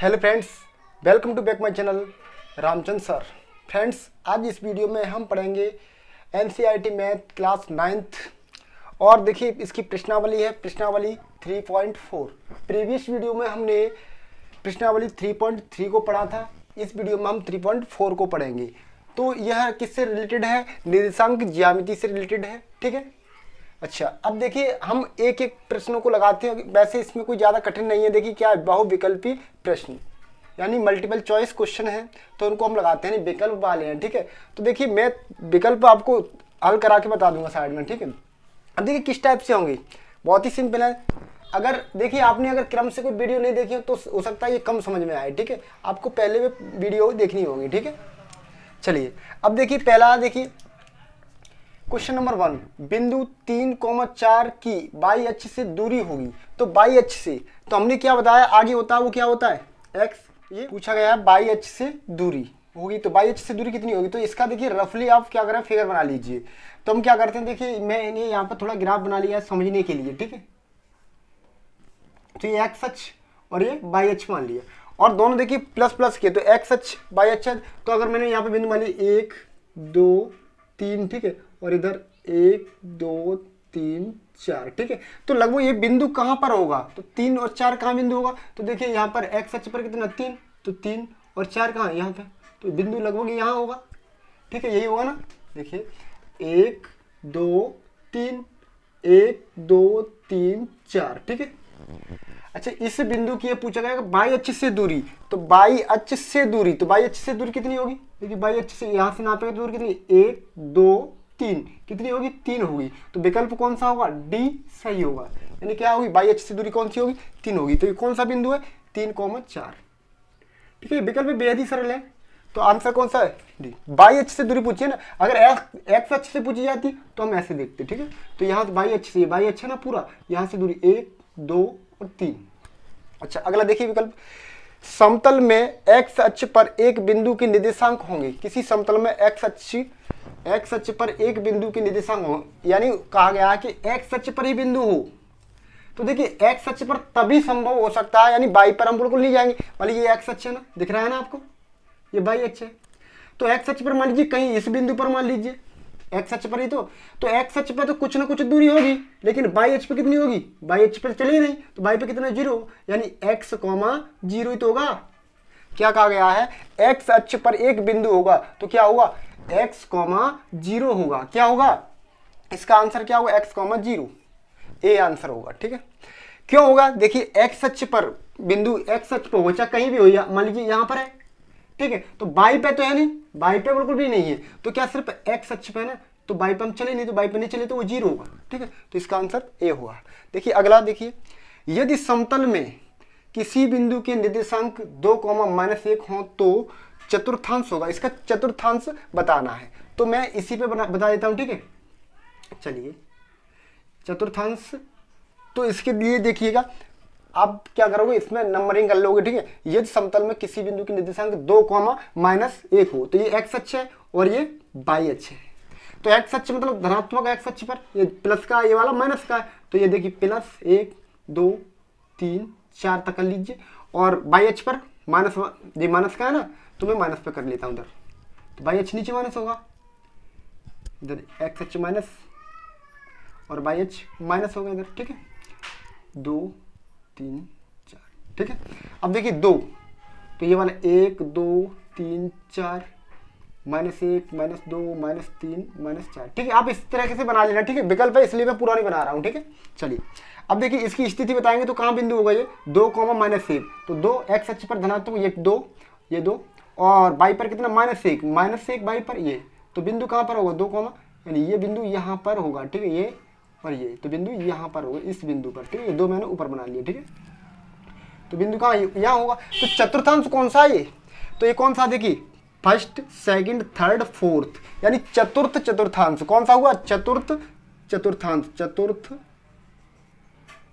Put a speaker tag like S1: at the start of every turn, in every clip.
S1: Hello friends, welcome to back my channel Ramchandra sir. Friends, आज इस video में हम पढ़ेंगे एनसीईआरटी मैथ क्लास 9th और देखिए इसकी प्रश्नावली है प्रश्नावली 3.4। प्रीवियस वीडियो में हमने प्रश्नावली 3.3 को पढ़ा था, इस वीडियो में हम 3.4 को पढ़ेंगे। तो यह किससे रिलेटेड है? निर्देशांक ज्यामिति से रिलेटेड है। ठीक है, अच्छा अब देखिए हम एक एक प्रश्नों को लगाते हैं। वैसे इसमें कोई ज़्यादा कठिन नहीं है। देखिए क्या है, बहुविकल्पी प्रश्न यानी मल्टीपल चॉइस क्वेश्चन है, तो उनको हम लगाते हैं, विकल्प वाले हैं। ठीक है, तो देखिए मैं विकल्प आपको हल करा के बता दूंगा साइड में। ठीक है, अब देखिए किस टाइप से होंगे, बहुत ही सिंपल है। अगर देखिए आपने अगर क्रम से कोई वीडियो नहीं देखी हो तो हो सकता है ये कम समझ में आए। ठीक है, आपको पहले भी वीडियो देखनी होगी। ठीक है, चलिए अब देखिए पहला देखिए क्वेश्चन नंबर 1, बिंदु 3,4 की बाई अक्ष से दूरी होगी। तो बाई अक्ष से तो हमने क्या बताया, आगे होता है वो क्या होता है x। ये पूछा गया है बाई अक्ष से दूरी होगी, तो बाई अक्ष से दूरी कितनी होगी। तो इसका देखिए रफली आप क्या करें, फिगर बना लीजिए। तो हम क्या करते हैं, देखिए मैंने यहाँ पर थोड़ा ग्राफ बना लिया है समझने के लिए। ठीक है, तो ये x अक्ष और ये बाई अक्ष मान लिया, और दोनों देखिए प्लस प्लस किए तो x अक्ष बाई अक्ष। तो अगर मैंने यहाँ पे बिंदु मान लिया 1 2 3, ठीक है, और इधर 1 2 3 4। ठीक है, तो लगभग ये बिंदु कहाँ पर होगा, तो 3 और 4 कहाँ बिंदु होगा। तो देखिए यहाँ पर x अक्ष पर कितना 3, तो 3 और 4 कहाँ यहाँ पे, तो बिंदु लगभग यहाँ होगा। ठीक है, यही होगा ना। देखिए 1 2 3 1 2 3 4। ठीक है, अच्छा इस बिंदु की ये पूछा गया बाई अक्ष से दूरी। तो बाई अक्ष से दूरी, तो बाई अक्ष से दूरी कितनी होगी। देखिए बाई अक्ष से यहाँ से नापेंगे दूरी कितनी, 1 2 3 कितनी होगी, 3 होगी। तो विकल्प कौन सा होगा, डी सही होगा। यानी क्या होगी, बाई अक्ष से दूरी कौन सी होगी, 3 होगी। तो ये कौन सा बिंदु है, 3,4। ठीक है, विकल्प बेहद ही सरल है। तो आंसर कौन सा है, डी। बाई अक्ष से दूरी पूछिए ना, अगर एक्स अक्ष से पूछी जाती तो हम ऐसे देखते। ठीक है, तो यहाँ बाई अक्ष से, बाई अक्ष है ना पूरा, यहाँ से दूरी 1 2 और 3। अच्छा अगला देखिए विकल्प, समतल में x अक्ष पर एक बिंदु के निर्देशांक होंगे। किसी समतल में x अक्ष पर एक बिंदु के निर्देशांक हो, यानी कहा गया है कि x अक्ष पर ही बिंदु हो। तो देखिए x अक्ष पर तभी संभव हो सकता है, यानी बाई पर हम बिल्कुल नहीं जाएंगे। मान लीजिए ये x अक्ष है ना, दिख रहा है ना आपको, ये बाई अक्ष है। तो x अक्ष पर मान लीजिए कहीं इस बिंदु पर मान लीजिए x अक्ष पर ही, तो x अक्ष पर तो कुछ ना कुछ दूरी होगी, लेकिन बाई अक्ष पर कितनी होगी, बाई अक्ष पर चले ही नहीं, तो बाई पे कितना 0, यानी x, 0 ही तो होगा। क्या कहा गया है, x अक्ष पर एक बिंदु होगा, तो क्या होगा x, 0 होगा। क्या होगा, इसका आंसर क्या होगा, x, 0, ए आंसर होगा। ठीक है, क्यों होगा, देखिए x अक्ष पर बिंदु, x अक्ष पर हो चाहे कहीं भी हो, मान लीजिए यहाँ पर है। ठीक है, तो बाई पे तो है नहीं, बाई पे बिल्कुल भी नहीं है, तो क्या सिर्फ x अक्ष पे है ना, तो बाई पे हम चले नहीं, तो बाई पे नहीं चले तो वो 0 होगा। ठीक है, तो इसका आंसर ए हुआ। देखिए अगला देखिए, यदि समतल में किसी बिंदु के निर्देशांक 2,-1 हो तो चतुर्थांश होगा। इसका चतुर्थांश बताना है, तो मैं इसी पे बता देता हूं। ठीक है, चलिए चतुर्थांश, तो इसके लिए देखिएगा आप क्या करोगे, इसमें नंबरिंग कर लोगे। ठीक है, यदि समतल में किसी बिंदु की निर्देशांक 2,-1 हो, तो ये x अक्ष है और ये बाई अक्ष है। तो x अक्ष मतलब धनात्मक x अक्ष पर, ये प्लस का, ये वाला माइनस का है, तो ये देखिए प्लस 1 2 3 4 तक कर लीजिए, और बाई अक्ष पर माइनस, ये माइनस का है ना, तो मैं माइनस पे कर लेता हूँ इधर, तो बाई अक्ष नीचे माइनस होगा, इधर x अक्ष माइनस और बाई अक्ष माइनस होगा इधर। ठीक है, 2 3 4। ठीक है, अब देखिए 2, तो ये वाला 1 2 3 4, -1 -2 -3 -4। ठीक है, आप इस तरह से बना लेना। ठीक है, विकल्प है इसलिए मैं पूरा नहीं बना रहा हूँ। ठीक है, चलिए अब देखिए इसकी स्थिति बताएंगे, तो कहाँ बिंदु होगा ये 2,-1, तो 2 x अक्ष पर धनात्मक, ये 2 और बाई पर कितना -1 बाई पर, ये तो बिंदु कहाँ पर होगा 2, यानी ये बिंदु यहाँ पर होगा। ठीक है, ये और ये, तो बिंदु यहाँ पर होगा, इस बिंदु पर। ठीक है, ये 2 मैंने ऊपर बना लिया। ठीक है, तो बिंदु कहाँ यहाँ होगा। तो चतुर्थांश कौन सा है ये, तो ये कौन सा, देखिए फर्स्ट सेकंड थर्ड फोर्थ, यानी चतुर्थ चतुर्थांश कौन सा हुआ,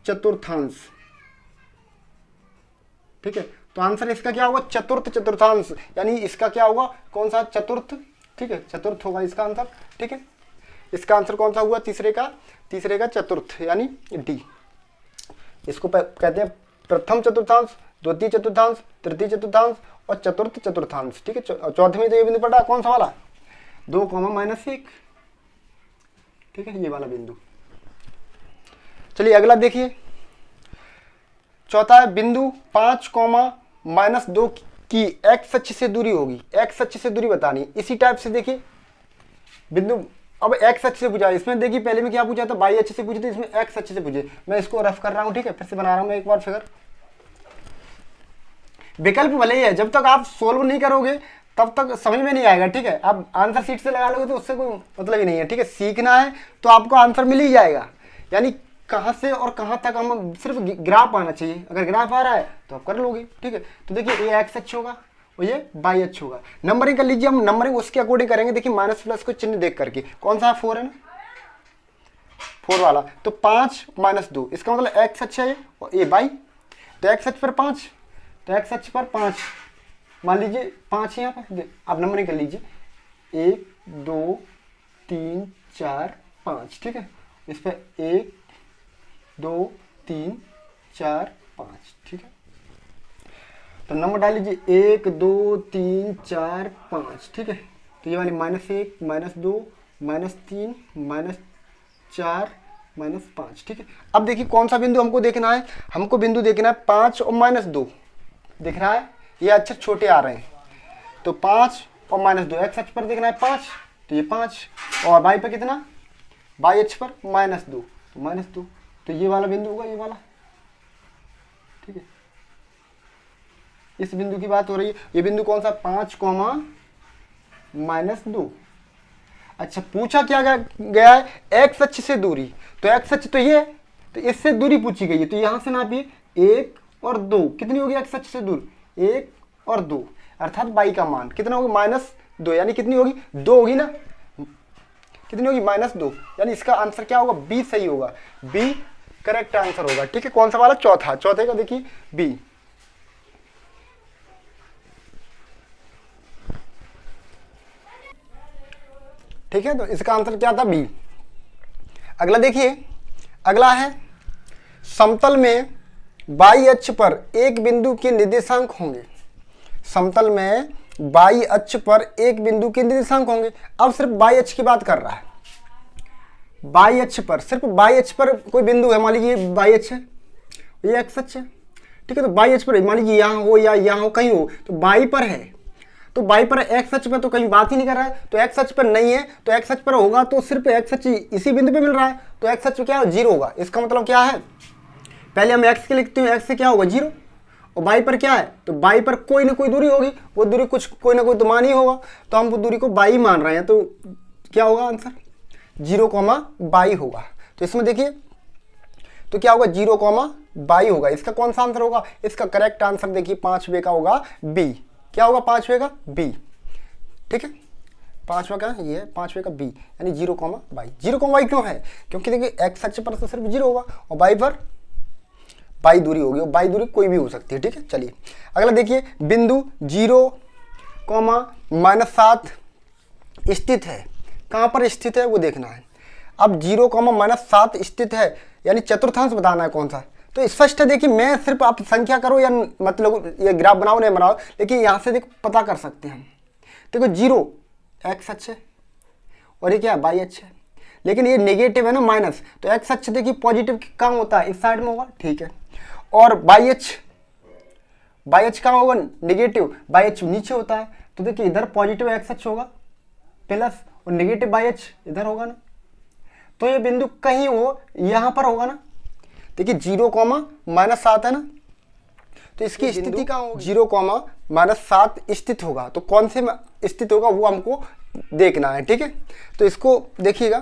S1: चतुर्थांश। ठीक है, तो आंसर इसका क्या होगा, चतुर्थ चतुर्थांश, यानी इसका क्या होगा, कौन सा, चतुर्थ। ठीक है, चतुर्थ होगा इसका आंसर। ठीक है, इसका आंसर कौन सा हुआ, तीसरे का चतुर्थ, यानी डी। इसको कहते हैं प्रथम चतुर्थांश, द्वितीय चतुर्थांश, तृतीय चतुर्थांश और चतुर्थ चतुर्थांश। ठीक है, चौथे में तो ये बिंदु पड़ा कौन सा वाला, 2 -1। ठीक है, ये वाला बिंदु। चलिए अगला देखिए, चौथा है बिंदु 5, -2 की एक्स अक्ष से दूरी होगी। एक्स अक्ष से दूरी बतानी। इसी टाइप से देखिए बिंदु, अब एक्स अक्ष से पूछा, इसमें देखिए पहले में क्या पूछा था, वाई अक्ष से पूछे थे, इसमें एक्स अक्ष से पूछे। मैं इसको रफ कर रहा हूँ, ठीक है, फिर से बना रहा हूँ मैं एक बार फिगर। विकल्प भले ही है, जब तक आप सोल्व नहीं करोगे तब तक समझ में नहीं आएगा। ठीक है, आप आंसर शीट से लगा लोगे तो उससे कोई मतलब ही नहीं है। ठीक है, सीखना है तो आपको आंसर मिल ही जाएगा, यानी कहाँ से और कहाँ तक हम सिर्फ ग्राफ आना चाहिए। अगर ग्राफ आ रहा है तो आप कर लोगे। ठीक है, तो देखिए ये एक्स अक्ष होगा और ये वाई अक्ष होगा। नंबरिंग कर लीजिए, हम नंबरिंग उसके अकॉर्डिंग करेंगे। देखिए माइनस प्लस को चिन्ह देख करके, कौन सा है, 4 है ना, 4 वाला। तो 5 -2 इसका मतलब एक्स अक्ष है और ये वाई, तो एक्स अक्ष पर 5, तो एक्स अक्ष पर 5 मान लीजिए 5 यहाँ पर। आप नंबरिंग कर लीजिए 1 2 3 4 5। ठीक है, इस पर 1 2 3 4 5। ठीक है, तो नंबर डाल लीजिए 1 2 3 4 5। ठीक है, तो ये वाली -1 -2 -3 -4 -5। ठीक है, अब देखिए कौन सा बिंदु हमको देखना है, हमको बिंदु देखना है 5 और -2 दिख रहा है, ये अक्षर छोटे आ रहे हैं, तो 5 और -2 एक्स अक्ष पर देखना है 5, तो ये 5, और वाई पर कितना, वाई अक्ष पर -2, तो -2, तो ये वाला बिंदु होगा, ये वाला। ठीक है, इस बिंदु की बात हो रही है। ये बिंदु कौन सा, 5, -2। अच्छा, पूछा क्या गया है, एक्स अक्ष से दूरी, तो एक्स अक्ष तो ये, तो इससे दूरी पूछी गई है, तो यहां से नापिए 1 और 2, कितनी होगी एक्स अक्ष से दूर, 1 और 2, अर्थात बाई का मान कितना होगा, -2, यानी कितनी होगी, 2 होगी ना, कितनी होगी, -2, यानी इसका आंसर क्या होगा, बी सही होगा, बी करेक्ट आंसर होगा। ठीक है, कौन सा वाला, चौथा, चौथे का देखिए बी। ठीक है, तो इसका आंसर क्या था, बी। अगला देखिए, अगला है समतल में बाई अक्ष पर एक बिंदु के निर्देशांक होंगे। समतल में बाई अक्ष पर एक बिंदु के निर्देशांक होंगे। अब सिर्फ बाई अक्ष की बात कर रहा है, बाई अक्ष पर, सिर्फ बाई अक्ष पर कोई बिंदु है, मान लीजिए बाई अक्ष है, ये एक्स अक्ष है। ठीक है, तो बाई अक्ष पर मान लीजिए यहाँ हो या यहाँ हो, कहीं हो, तो बाई पर है, तो बाई पर, एक्स अक्ष पर तो कहीं बात ही नहीं कर रहा है, तो एक्स अक्ष पर नहीं है, तो एक्स अक्ष पर होगा तो सिर्फ एक्स अक्ष इसी बिंदु पे मिल रहा है, तो एक्स अक्ष क्या है, 0 होगा। इसका मतलब क्या है, पहले हम एक्स के लिखते हैं, एक्स से क्या होगा 0, और बाई पर क्या है, तो बाई पर कोई ना कोई दूरी होगी, वो दूरी कुछ कोई ना कोई तो मान ही होगा, तो हम वो दूरी को बाई मान रहे हैं, तो क्या होगा आंसर, 0,22 होगा। तो इसमें देखिए, तो क्या होगा, 0,22 होगा। इसका कौन सा आंसर होगा, इसका करेक्ट आंसर देखिए 5वें का होगा बी। क्या होगा 5वें का, बी। ठीक है, 5वां का ये है, 5वें का बी, यानी 0,22। 0,22 क्यों है, क्योंकि देखिए एक्स अक्ष पर तो सिर्फ 0 होगा और बाई पर बाई दूरी होगी, और बाई दूरी कोई भी हो सकती है। ठीक है, चलिए अगला देखिए, बिंदु 0,-7 स्थित है, कहाँ पर स्थित है वो देखना है। अब 0,-7 स्थित है, यानी चतुर्थांश बताना है कौन सा, तो स्पष्ट है। देखिए मैं सिर्फ, आप संख्या करो या मतलब ये ग्राफ बनाओ नहीं बनाओ, लेकिन यहाँ से देखो पता कर सकते हैं हम। देखो 0 एक्स अक्ष है और ये क्या है, वाई अक्ष है, लेकिन ये नेगेटिव है ना, माइनस, तो एक्स अक्ष देखिए पॉजिटिव कहाँ होता है, इस साइड में होगा। ठीक है, और वाई अक्ष कहाँ होगा, नेगेटिव, वाई अक्ष नीचे होता है, तो देखिए इधर पॉजिटिव एक्स अक्ष होगा प्लस, और नेगेटिव वाई अक्ष इधर होगा ना, तो ये बिंदु कहीं हो यहाँ पर होगा ना। देखिए 0,-7 है ना, तो इसकी स्थिति कहाँ होगी, 0,-7 स्थित होगा, तो कौन से में स्थित होगा वो हमको देखना है। ठीक है, तो इसको देखिएगा,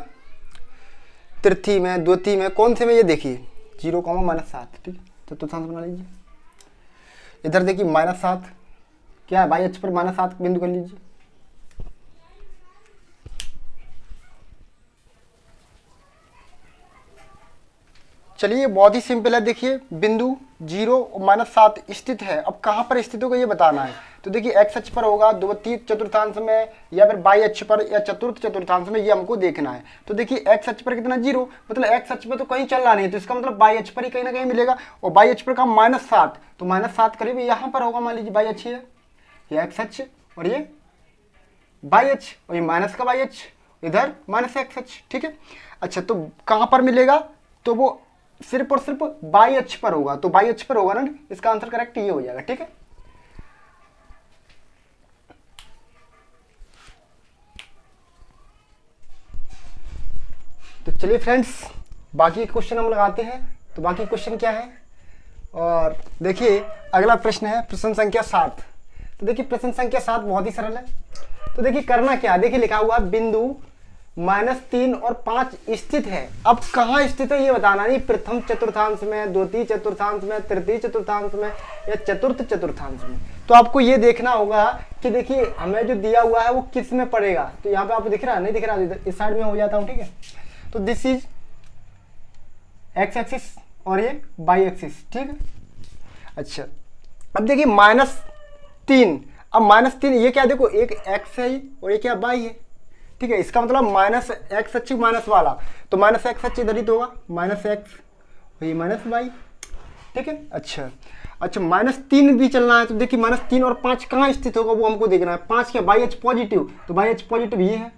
S1: तृतीय में, द्वितीय में, कौन से में, ये देखिए 0,-7। ठीक है, तो चतुर्थांश बना लीजिए, इधर देखिए -7, क्या है, वाई अक्ष पर -7 बिंदु कर लीजिए। चलिए बहुत ही सिंपल है, देखिए बिंदु 0 और -7 स्थित है। अब कहाँ पर स्थित होगा ये बताना है, तो देखिए एक्स अक्ष पर होगा द्वितीय चतुर्थांश में या फिर बाई अक्ष पर या चतुर्थ चतुर्थांश में, ये हमको देखना है। तो देखिए एक्स अक्ष पर कितना 0, मतलब एक्स अक्ष पर तो कहीं चल रहा नहीं, तो इसका मतलब बाई अक्ष पर ही कहीं ना कहीं मिलेगा। और बाई अक्ष पर का -7, तो -7 करीब यहाँ पर होगा। मान लीजिए बाई अक्ष है, ये एक्स अक्ष और ये बाई अक्ष, और ये माइनस का बाई अक्ष, इधर माइनस एक्स अक्ष, ठीक है। अच्छा, तो कहाँ पर मिलेगा, तो वो सिर्फ और सिर्फ बाई अक्ष पर होगा। तो बाई अक्ष पर होगा ना, इसका आंसर करेक्ट ये हो जाएगा, ठीक है। तो चलिए फ्रेंड्स, बाकी क्वेश्चन हम लगाते हैं। तो बाकी क्वेश्चन क्या है, और देखिए अगला प्रश्न है प्रश्न संख्या 7। तो देखिए प्रश्न संख्या 7 बहुत ही सरल है। तो देखिए करना क्या है, देखिए लिखा हुआ बिंदु -3 और 5 स्थित है। अब कहाँ स्थित है ये बताना नहीं, प्रथम चतुर्थांश में, द्वितीय चतुर्थांश में, तृतीय चतुर्थांस में या चतुर्थ चतुर्थांश में। तो आपको ये देखना होगा कि देखिए हमें जो दिया हुआ है वो किस में पड़ेगा। तो यहाँ पे आपको दिख रहा है, नहीं दिख रहा, इस साइड में हो जाता हूँ, ठीक है। तो दिस इज एक्स एक्सिस और ये बाई एक्सिस, ठीक है। अच्छा, अब देखिए -3, अब -3 ये क्या, देखो एक एक्स है और ये क्या बाई है, ठीक है। इसका मतलब माइनस एक्स अक्ष माइनस वाला, तो माइनस एक्स अक्ष इधर ही तो होगा, -x और ये -y, ठीक है। अच्छा, -3 भी चलना है। तो देखिए -3 और 5 कहाँ स्थित होगा वो हमको देखना है। 5 क्या, बाई अक्ष पॉजिटिव, तो बाई अक्ष पॉजिटिव ये है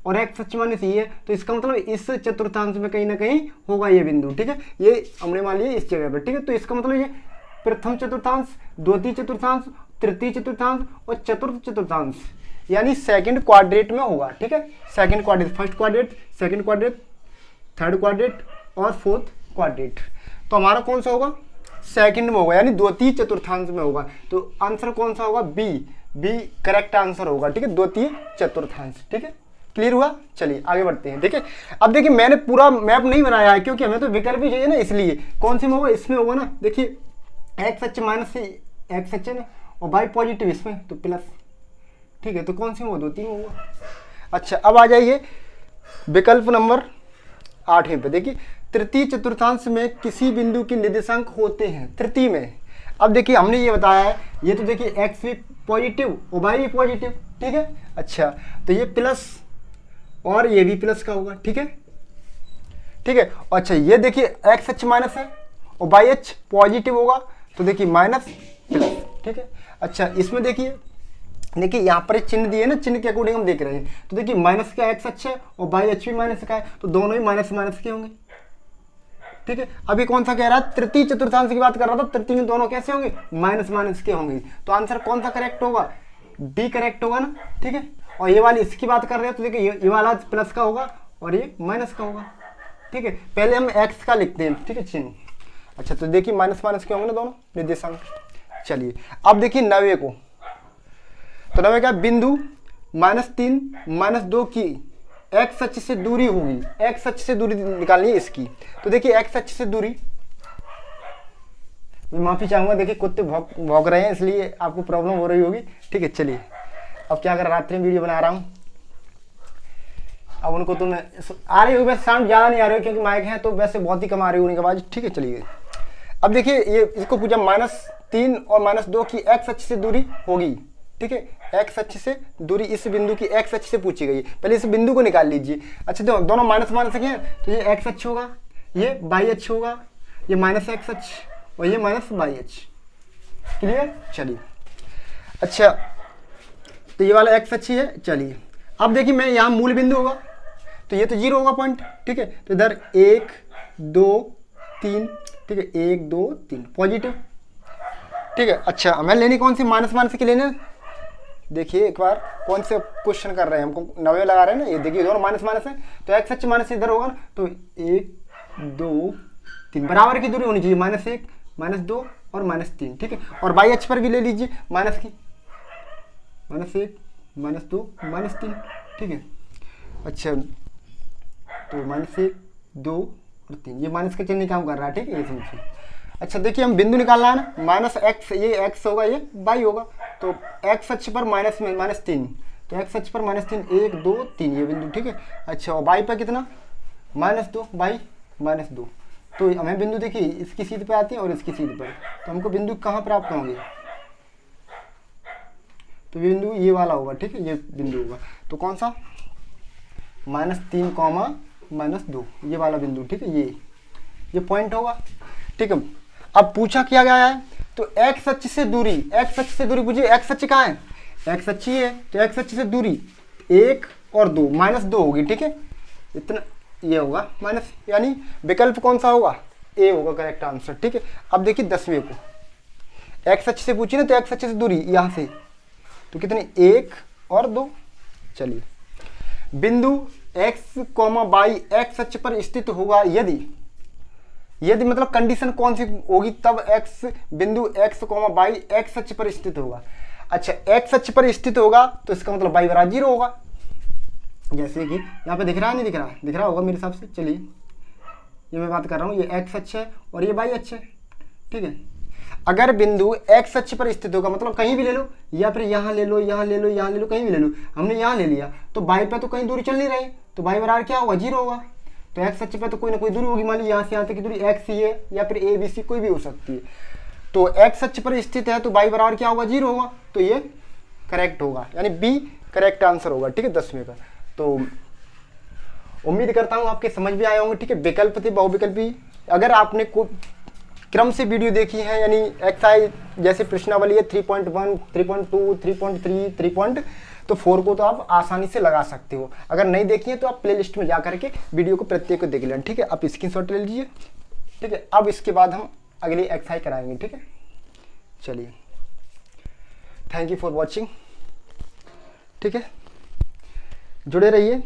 S1: और एक्स अक्ष माइनस ये है, तो इसका मतलब इस चतुर्थांश में कहीं ना कहीं होगा ये बिंदु, ठीक है। ये हमने मान लिया इस जगह पर, ठीक है। तो इसका मतलब ये प्रथम चतुर्थांश, द्वितीय चतुर्थांश, तृतीय चतुर्थांश और चतुर्थ चतुर्थांश, यानी सेकंड क्वाड्रेंट में होगा, ठीक है। Second quadrant, first quadrant, second quadrant, third quadrant और फोर्थ क्वाड्रेंट। तो हमारा कौन सा होगा, सेकंड में होगा, यानी द्वितीय चतुर्थांश में होगा। तो आंसर कौन सा होगा, बी करेक्ट आंसर होगा, ठीक है, द्वितीय चतुर्थांश, ठीक है। क्लियर हुआ, चलिए आगे बढ़ते हैं, ठीक है। अब देखिए मैंने पूरा मैप नहीं बनाया है क्योंकि हमें तो विकल्प ही चाहिए ना, इसलिए कौन से में होगा, इसमें होगा ना। देखिए एक्स अक्ष माइनस से एक्स अक्ष में और बाई पॉजिटिव इसमें, तो प्लस, ठीक है। तो कौन सी में होगा, 2 होगा। अच्छा, अब आ जाइए विकल्प नंबर 8 पे। देखिए तृतीय चतुर्थांश में किसी बिंदु के निर्देशांक होते हैं तृतीय में। अब देखिए हमने ये बताया है, ये तो देखिए एक्स भी पॉजिटिव और वाई भी पॉजिटिव, ठीक है। अच्छा, तो ये प्लस और ये भी प्लस का होगा, ठीक है, ठीक है। अच्छा, ये देखिए एक्स अक्ष माइनस है और वाई अक्ष पॉजिटिव होगा, तो देखिए माइनस प्लस, ठीक है। अच्छा, इसमें देखिए यहाँ पर एक चिन्ह दिए ना, चिन्ह के अकॉर्डिंग हम देख रहे हैं। तो देखिए माइनस का एक्स अक्ष है और वाई अक्ष भी माइनस का है, तो दोनों ही माइनस माइनस के होंगे, ठीक है। अभी कौन सा कह रहा है, तृतीय चतुर्थांश की बात कर रहा था, तृतीय में दोनों कैसे होंगे, माइनस माइनस के होंगे। तो आंसर कौन सा करेक्ट होगा, डी करेक्ट होगा ना, ठीक है। और ये वाली इसकी बात कर रहे हैं, तो देखिए ये वाला प्लस का होगा और ये माइनस का होगा, ठीक है। पहले हम एक्स का लिखते हैं, ठीक है, चिन्ह। अच्छा, तो देखिए माइनस माइनस के होंगे ना दोनों निर्देशांक। चलिए अब देखिए 90 को, तो 90 क्या, बिंदु -3 -2 की एक्स अक्ष से दूरी होगी, एक्स अक्ष से दूरी निकालनी है इसकी। तो देखिए एक्स अक्ष से दूरी, माफी चाहूंगा, देखिए कुत्ते भौंक रहे हैं इसलिए आपको प्रॉब्लम हो रही होगी, ठीक है। चलिए अब क्या कर, रात्रि में वीडियो बना रहा हूँ, अब उनको तो मैं आ रही हूँ, वैसे साउंड ज़्यादा नहीं आ रही है क्योंकि माइक है, तो वैसे बहुत ही कम आ रही है उनकी आवाज़, ठीक है। चलिए अब देखिए ये इसको पूछा -3 और -2 की एक्स अक्ष से दूरी होगी, ठीक है। एक्स अक्ष से दूरी इस बिंदु की एक्स अक्ष से पूछी गई है, पहले इस बिंदु को निकाल लीजिए। अच्छा, तो दोनों माइनस माइनस के हैं, तो ये एक्स अक्ष होगा, ये बाई अक्ष होगा, ये माइनस एक्स अक्ष और ये माइनस बाई अक्ष, क्लियर। चलिए अच्छा, तो ये वाला एक्स अक्ष है। चलिए अब देखिए मैं यहाँ मूल बिंदु होगा, तो ये तो 0 होगा पॉइंट, ठीक है। तो इधर 1 2 3, ठीक है, 1 2 3 पॉजिटिव, ठीक है। अच्छा, हमें लेनी कौन सी, माइनस माइनस की लेने। देखिए एक बार कौन से क्वेश्चन कर रहे हैं, हमको 90 लगा रहे हैं ना, ये देखिए दोनों माइनस माइनस है, तो एक्स अक्ष माइनस इधर होगा ना, तो 1 2 3 बराबर की दूरी होनी चाहिए, -1 -2 और -3, ठीक है। और बाई अक्ष पर भी ले लीजिए माइनस की, -1 -2 -3, ठीक है। अच्छा, तो -1 2 और 3, ये माइनस का चिन्ह काम कर रहा है, ठीक है, ये समझिए। अच्छा देखिए हम बिंदु निकालना है ना, -x, ये x होगा, ये y होगा, तो x अक्ष पर -3, तो x अक्ष पर -3 1 2 3 ये बिंदु, ठीक है। अच्छा, और y पर कितना, -2, y -2, तो हमें बिंदु देखिए इसकी सीध पे आती है और इसकी सीध पर, तो हमको बिंदु कहाँ प्राप्त होंगे, तो बिंदु ये वाला होगा, ठीक है, ये बिंदु होगा। तो कौन सा, -3, -2, ये वाला बिंदु, ठीक है, ये पॉइंट होगा, ठीक है। अब पूछा किया गया है तो एक्स अक्ष से दूरी, एक्स अक्ष से दूरी पूछिए, एक्स अक्ष कहाँ है, एक्स अक्ष ही है, तो एक्स अक्ष से दूरी 1 और 2, -2 होगी, ठीक है, इतना ये होगा माइनस, यानी विकल्प कौन सा होगा, ए होगा करेक्ट आंसर, ठीक है। अब देखिए 10वें को, एक्स अक्ष से पूछिए ना, तो एक्स अक्ष से दूरी यहाँ से तो कितनी, 1 और 2। चलिए, बिंदु x, y एक्स अक्ष पर स्थित होगा यदि मतलब कंडीशन कौन सी होगी, तब बिंदु x, y एक्स अक्ष पर स्थित होगा। अच्छा, एक्स अक्ष पर स्थित होगा तो इसका मतलब y बराबर 0 होगा, जैसे कि यहाँ पे दिख रहा है, नहीं दिख रहा है, दिख रहा होगा मेरे हिसाब से। चलिए, ये मैं बात कर रहा हूँ, ये एक्स अक्ष है और ये y अक्ष है, ठीक है। अगर बिंदु एक्स अक्ष पर स्थित होगा, मतलब कहीं भी ले लो, या फिर यहाँ ले लो, यहाँ ले लो, यहाँ ले लो, कहीं भी ले लो, हमने यहाँ ले लिया तो y पे तो कहीं दूरी चल नहीं रही, तो y बराबर क्या होगा, 0 होगा। तो एक्स अक्ष पे तो कोई ना कोई दूरी होगी, मान ली यहाँ से यहाँ तक की दूरी x ही है, या फिर a b c कोई भी हो सकती है। तो एक्स अक्ष पर स्थित है तो y बराबर क्या होगा, 0 होगा, तो ये करेक्ट होगा, यानी बी करेक्ट आंसर होगा, ठीक है, 10वें का। तो उम्मीद करता हूँ आपके समझ भी आए होंगे, ठीक है। विकल्प थे बहुविकल्पी, अगर आपने क्रम से वीडियो देखी है, यानी एक्सरसाइज जैसे प्रश्नावली है 3.1, 3.2, 3.3, 3.4 को तो आप आसानी से लगा सकते हो। अगर नहीं देखी है तो आप प्लेलिस्ट में जा करके वीडियो को प्रत्येक को देख लेना, ठीक है। आप स्क्रीनशॉट ले लीजिए, ठीक है। अब इसके बाद हम अगली एक्सरसाइज कराएंगे, ठीक है। चलिए, थैंक यू फॉर वॉचिंग, ठीक है, जुड़े रहिए।